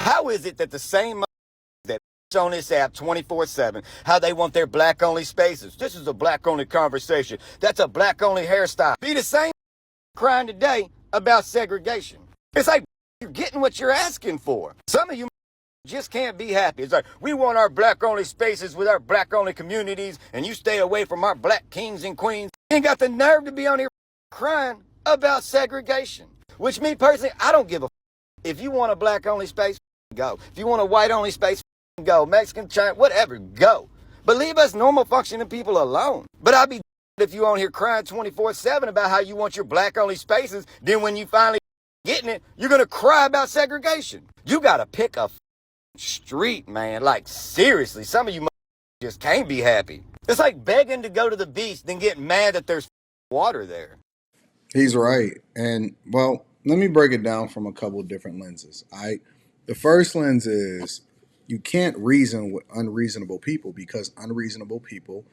How is it that the same that on this app 24/7, how they want their black only spaces? This is a black only conversation. That's a black only hairstyle. Be the same crying today about segregation. It's like you're getting what you're asking for. Some of you just can't be happy. It's like, we want our black only spaces with our black only communities, and you stay away from our black kings and queens. You ain't got the nerve to be on here crying about segregation. Which, me personally, I don't give a if you want a black only space, go. If you want a white only space, go. Mexican, China, whatever, go. But leave us normal functioning people alone. But I'll be if you on here crying 24/7 about how you want your black only spaces, then when you finally getting it, you're gonna cry about segregation. You gotta pick a street, man. Like, seriously, some of you just can't be happy. It's like begging to go to the beach, then getting mad that there's water there. He's right. And well, let me break it down from a couple of different lenses. The first lens is you can't reason with unreasonable people because unreasonable people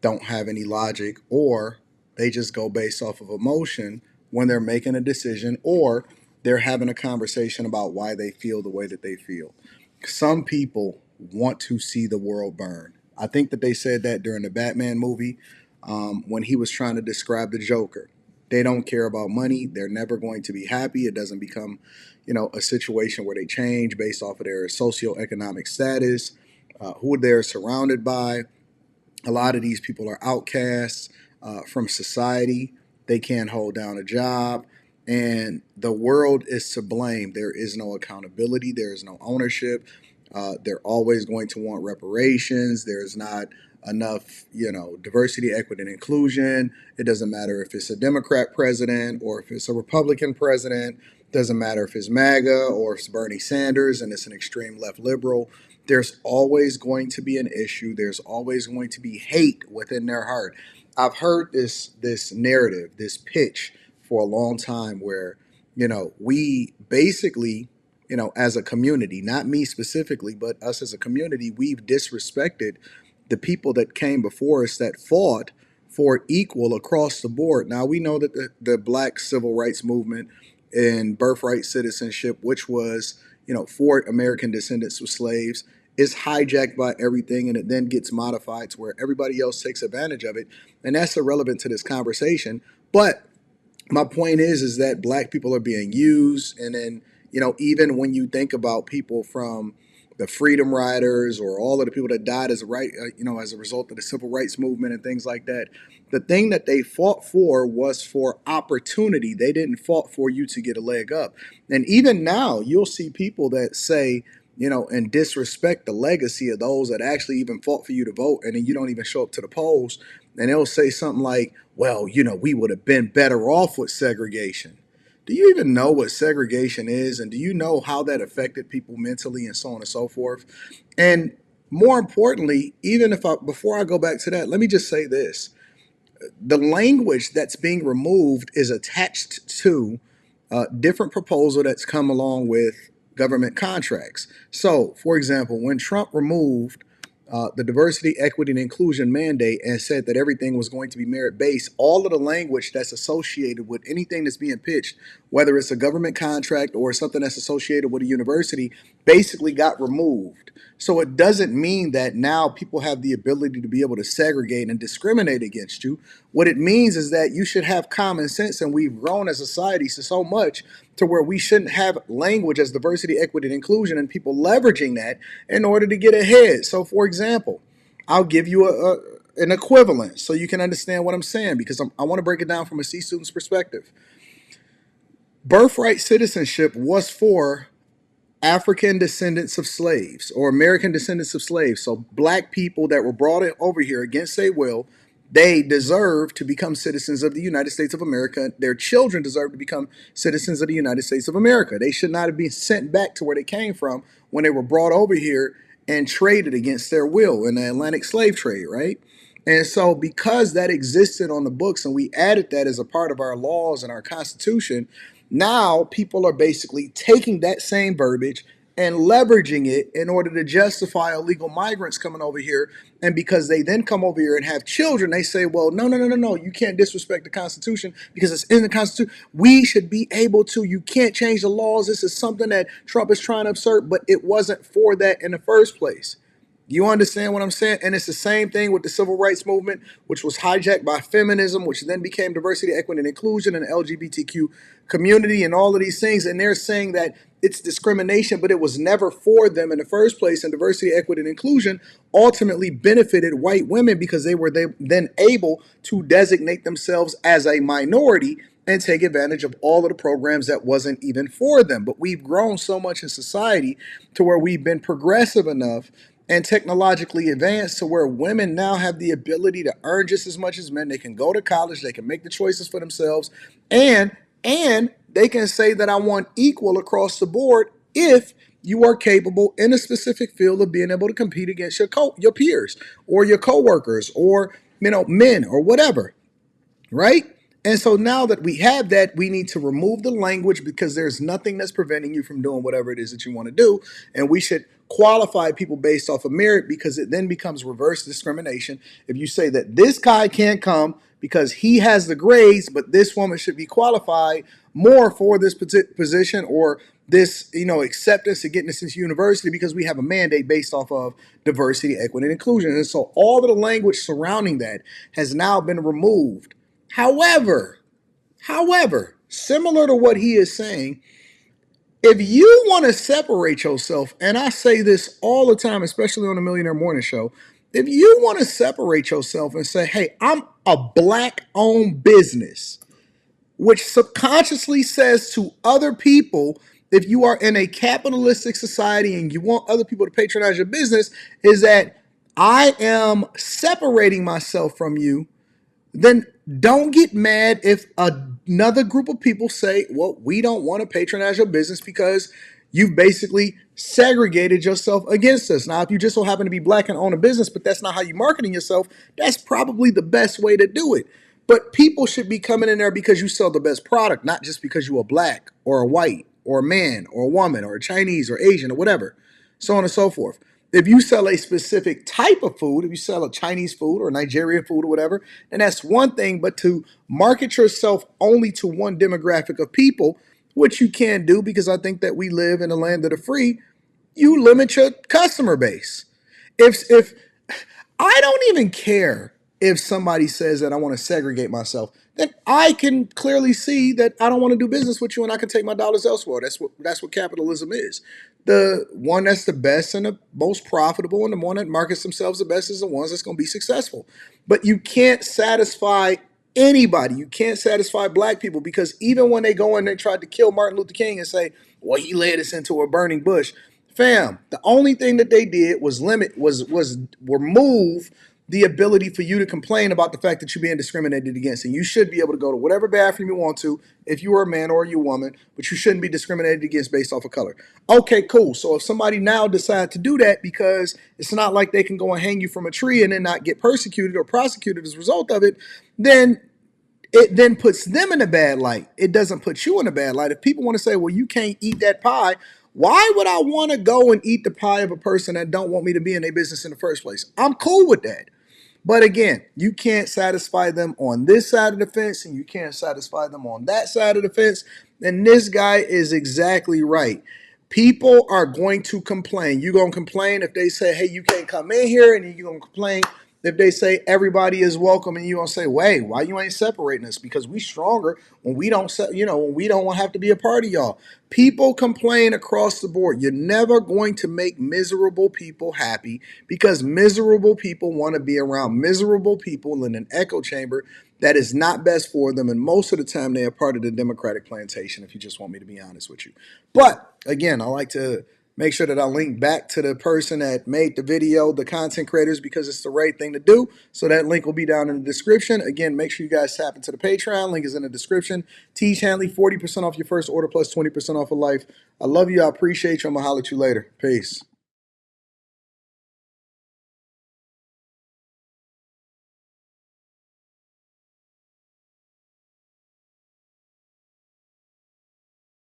don't have any logic, or they just go based off of emotion when they're making a decision, or they're having a conversation about why they feel the way that they feel. Some people want to see the world burn. I think that they said that during the Batman movie when he was trying to describe the Joker. They don't care about money. They're never going to be happy. It doesn't become, a situation where they change based off of their socioeconomic status, who they're surrounded by. A lot of these people are outcasts from society. They can't hold down a job. And the world is to blame. There is no accountability. There is no ownership. They're always going to want reparations. There's not enough, diversity, equity, and inclusion. It doesn't matter if it's a Democrat president or if it's a Republican president. It doesn't matter if it's MAGA or if it's Bernie Sanders and it's an extreme left liberal. There's always going to be an issue. There's always going to be hate within their heart. I've heard this narrative, this pitch for a long time where, we basically, as a community, not me specifically, but us as a community, we've disrespected the people that came before us that fought for equal across the board. Now, we know that the Black civil rights movement and birthright citizenship, which was, for American descendants of slaves, is hijacked by everything, and it then gets modified to where everybody else takes advantage of it. And that's irrelevant to this conversation. But my point is that Black people are being used. And then, even when you think about people from the Freedom Riders or all of the people that died as as a result of the civil rights movement and things like that, the thing that they fought for was for opportunity. They didn't fought for you to get a leg up. And even now, you'll see people that say, and disrespect the legacy of those that actually even fought for you to vote, and then you don't even show up to the polls, and they'll say something like, well, we would have been better off with segregation. Do you even know what segregation is? And do you know how that affected people mentally and so on and so forth? And more importantly, before I go back to that, let me just say this. The language that's being removed is attached to a different proposal that's come along with government contracts. So, for example, when Trump removed the diversity, equity, and inclusion mandate and said that everything was going to be merit-based, all of the language that's associated with anything that's being pitched, whether it's a government contract or something that's associated with a university, basically got removed. So it doesn't mean that now people have the ability to be able to segregate and discriminate against you. What it means is that you should have common sense, and we've grown as a society so much to where we shouldn't have language as diversity, equity, and inclusion and people leveraging that in order to get ahead. So, for example, I'll give you an equivalent so you can understand what I'm saying, because I want to break it down from a C student's perspective. Birthright citizenship was for African descendants of slaves or American descendants of slaves. So Black people that were brought over here against their will, they deserve to become citizens of the United States of America. Their children deserve to become citizens of the United States of America. They should not have been sent back to where they came from when they were brought over here and traded against their will in the Atlantic slave trade, right? And so because that existed on the books and we added that as a part of our laws and our Constitution, now people are basically taking that same verbiage and leveraging it in order to justify illegal migrants coming over here. And because they then come over here and have children, they say, well, no, no, no, no, no, you can't disrespect the Constitution because it's in the Constitution. We should be able to. You can't change the laws. This is something that Trump is trying to assert, but it wasn't for that in the first place. You understand what I'm saying? And it's the same thing with the civil rights movement, which was hijacked by feminism, which then became diversity, equity, and inclusion in the LGBTQ community and all of these things. And they're saying that it's discrimination, but it was never for them in the first place. And diversity, equity, and inclusion ultimately benefited white women because they were then able to designate themselves as a minority and take advantage of all of the programs that wasn't even for them. But we've grown so much in society to where we've been progressive enough and technologically advanced to where women now have the ability to earn just as much as men. They can go to college, they can make the choices for themselves, and they can say that I want equal across the board if you are capable in a specific field of being able to compete against your peers or your coworkers or men or whatever, right? And so now that we have that, we need to remove the language because there's nothing that's preventing you from doing whatever it is that you want to do. And we should qualify people based off of merit because it then becomes reverse discrimination. If you say that this guy can't come because he has the grades, but this woman should be qualified more for this position or this, acceptance to getting this into university because we have a mandate based off of diversity, equity, and inclusion. And so all of the language surrounding that has now been removed. However, similar to what he is saying, if you want to separate yourself, and I say this all the time, especially on the Millionaire Morning Show, if you want to separate yourself and say, hey, I'm a black-owned business, which subconsciously says to other people, if you are in a capitalistic society and you want other people to patronize your business, is that I am separating myself from you, then don't get mad if another group of people say, well, we don't want to patronize your business because you've basically segregated yourself against us. Now, if you just so happen to be black and own a business, but that's not how you're marketing yourself, that's probably the best way to do it. But people should be coming in there because you sell the best product, not just because you are black or a white or a man or a woman or a Chinese or Asian or whatever, so on and so forth. If you sell a specific type of food, if you sell a Chinese food or Nigerian food or whatever, then that's one thing. But to market yourself only to one demographic of people, which you can do because I think that we live in a land of the free, you limit your customer base. If I don't even care if somebody says that I want to segregate myself, then I can clearly see that I don't want to do business with you and I can take my dollars elsewhere. That's what capitalism is. The one that's the best and the most profitable and the one that markets themselves the best is the ones that's going to be successful. But you can't satisfy anybody. You can't satisfy black people because even when they go and they tried to kill Martin Luther King and say, well, he led us into a burning bush. Fam, the only thing that they did was remove the ability for you to complain about the fact that you're being discriminated against. And you should be able to go to whatever bathroom you want to if you are a man or you're a woman, but you shouldn't be discriminated against based off of color. Okay, cool. So if somebody now decides to do that because it's not like they can go and hang you from a tree and then not get persecuted or prosecuted as a result of it, then it then puts them in a bad light. It doesn't put you in a bad light. If people want to say, well, you can't eat that pie, why would I want to go and eat the pie of a person that don't want me to be in their business in the first place? I'm cool with that. But again, you can't satisfy them on this side of the fence and you can't satisfy them on that side of the fence. And this guy is exactly right. People are going to complain. You're going to complain if they say, hey, you can't come in here, and you're going to complain if they say everybody is welcome, and you're going to say, wait, why you ain't separating us? Because we stronger when we don't, when we don't have to be a part of y'all. People complain across the board. You're never going to make miserable people happy because miserable people want to be around miserable people in an echo chamber that is not best for them. And most of the time they are part of the Democratic plantation, if you just want me to be honest with you. But again, I like to make sure that I link back to the person that made the video, the content creators, because it's the right thing to do. So that link will be down in the description. Again, make sure you guys tap into the Patreon. Link is in the description. Teach Hanley, 40% off your first order plus 20% off of life. I love you. I appreciate you. I'm going to holler at you later. Peace.